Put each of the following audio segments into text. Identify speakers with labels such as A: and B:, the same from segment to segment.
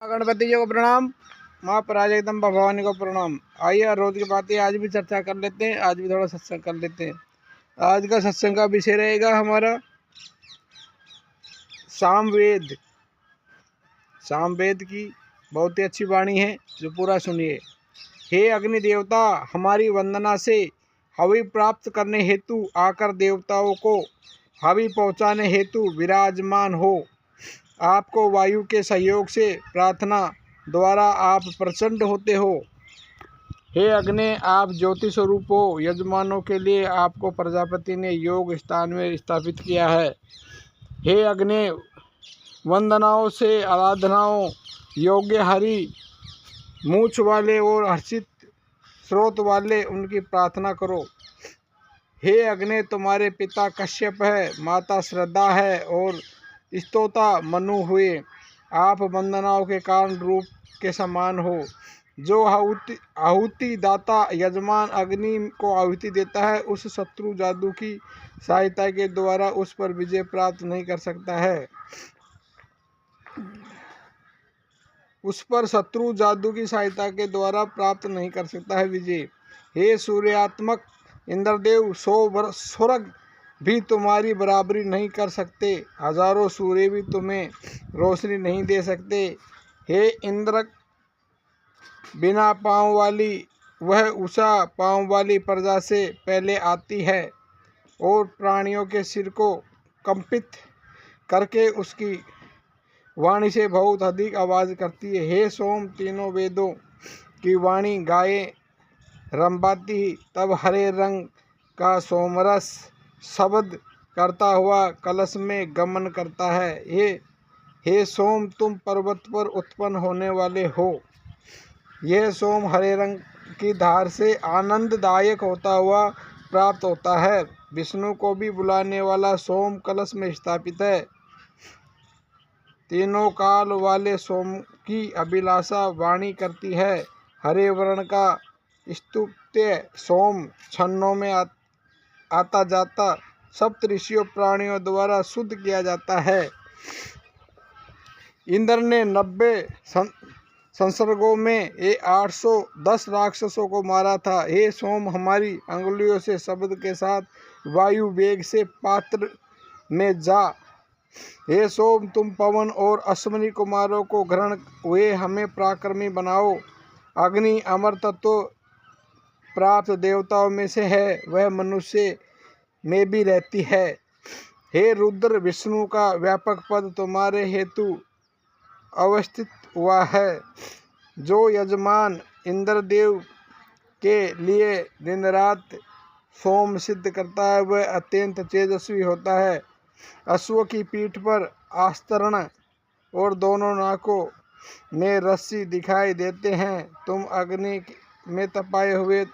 A: गणपति जी को प्रणाम। माँ पराजगदम्ब भवानी को प्रणाम। आइए रोज की बातें आज भी चर्चा कर लेते हैं। आज भी थोड़ा सत्संग कर लेते हैं। आज का सत्संग का विषय रहेगा हमारा सामवेद। सामवेद की बहुत ही अच्छी वाणी है, जो पूरा सुनिए। हे अग्नि देवता, हमारी वंदना से हवि प्राप्त करने हेतु आकर देवताओं को हवि पहुँचाने हेतु विराजमान हो। आपको वायु के सहयोग से प्रार्थना द्वारा आप प्रचंड होते हो। हे अग्नि, आप ज्योति स्वरूप हो। यजमानों के लिए आपको प्रजापति ने योग स्थान में स्थापित किया है। हे अग्नि, वंदनाओं से आराधनाओं योग्य हरि मूछ वाले और हर्षित स्रोत वाले उनकी प्रार्थना करो। हे अग्नि, तुम्हारे पिता कश्यप है, माता श्रद्धा है और स्तोता मनु हुए। आप वंदनाओं के कारण रूप के समान हो। जो आहुति दाता यजमान अग्नि को आहुति देता है, उस शत्रु जादू की सहायता के द्वारा उस पर विजय प्राप्त नहीं कर सकता है। उस पर शत्रु जादू की सहायता के द्वारा प्राप्त नहीं कर सकता है विजय। हे सूर्यात्मक इंद्रदेव, 100 स्वर्ग भी तुम्हारी बराबरी नहीं कर सकते। हजारों सूर्य भी तुम्हें रोशनी नहीं दे सकते। हे इंद्र, बिना पाँव वाली वह उषा पाँव वाली प्रजा से पहले आती है और प्राणियों के सिर को कंपित करके उसकी वाणी से बहुत अधिक आवाज़ करती है। हे सोम, तीनों वेदों की वाणी गाये रंबाती तब हरे रंग का सोमरस शब्द करता हुआ कलश में गमन करता है। हे सोम, तुम पर्वत पर उत्पन्न होने वाले हो। यह सोम हरे रंग की धार से आनंददायक होता हुआ प्राप्त होता है। विष्णु को भी बुलाने वाला सोम कलश में स्थापित है। तीनों काल वाले सोम की अभिलाषा वाणी करती है। हरे वर्ण का स्तुत्य सोम छन्नों में आता जाता सप्त ऋषियों प्राणियों द्वारा शुद्ध किया जाता है। इंद्र ने 90 संसर्गों में 810 राक्षसों को मारा था। हे सोम, हमारी अंगुलियों से शब्द के साथ वायु वेग से पात्र में जा। हे सोम, तुम पवन और अश्विनी कुमारों को ग्रहण हुए हमें पराक्रमी बनाओ। अग्नि अमर तत्व प्राप्त देवताओं में से है, वह मनुष्य में भी रहती है। हे रुद्र, विष्णु का व्यापक पद तुम्हारे हेतु अवस्थित हुआ है। जो यजमान इंद्रदेव के लिए दिन रात सोम सिद्ध करता है, वह अत्यंत तेजस्वी होता है। अश्व की पीठ पर आस्तरण और दोनों नाकों में रस्सी दिखाई देते हैं। तुम अग्नि में तपाए हुए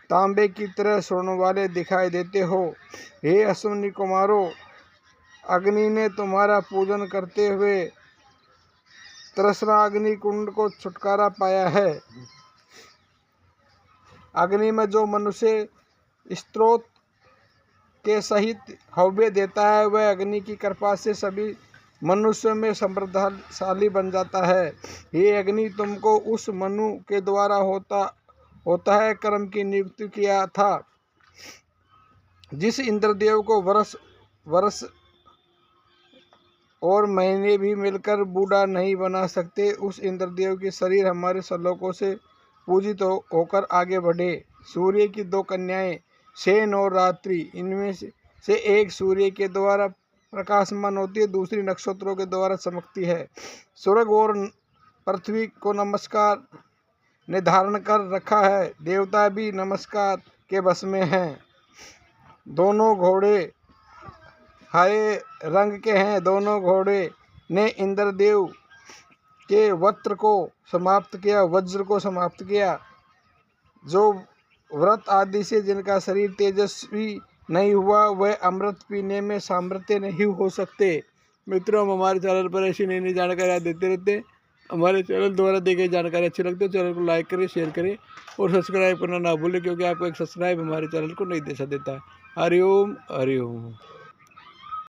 A: तांबे की तरह स्वर्ण वाले दिखाई देते हो। हे अश्विनी कुमारों, अग्नि ने तुम्हारा पूजन करते हुए तृष्णा अग्नि कुंड को छुटकारा पाया है। अग्नि में जो मनुष्य स्त्रोत के सहित हव्य देता है, वह अग्नि की कृपा से सभी मनुष्यों में समृद्धशाली बन जाता है। ये अग्नि तुमको उस मनु के द्वारा होता है कर्म की नियुक्ति किया था, जिस इंद्रदेव को वर्ष और महीने भी मिलकर बूढ़ा नहीं बना सकते। उस इंद्रदेव के शरीर हमारे श्लोकों से पूजित होकर आगे बढ़े। सूर्य की 2 कन्याएं शयन और रात्रि, इनमें से एक सूर्य के द्वारा प्रकाशमान होती है, दूसरी नक्षत्रों के द्वारा चमकती है। स्वर्ग और पृथ्वी को नमस्कार ने धारण कर रखा है। देवता भी नमस्कार के वश में हैं। दोनों घोड़े हरे रंग के हैं। दोनों घोड़े ने इंद्रदेव के वस्त्र को समाप्त किया, वज्र को समाप्त किया। जो व्रत आदि से जिनका शरीर तेजस्वी नहीं हुआ, वह अमृत पीने में सामर्थ्य नहीं हो सकते। मित्रों, हम हमारे चैनल पर ऐसी नई नई जानकारियाँ देते रहते हैं। हमारे चैनल द्वारा दी गई जानकारी अच्छी लगती है, चैनल को लाइक करें, शेयर करें और सब्सक्राइब करना ना भूलें, क्योंकि आपको एक सब्सक्राइब हमारे चैनल को नहीं दे देता है। हरिओम हरिओम।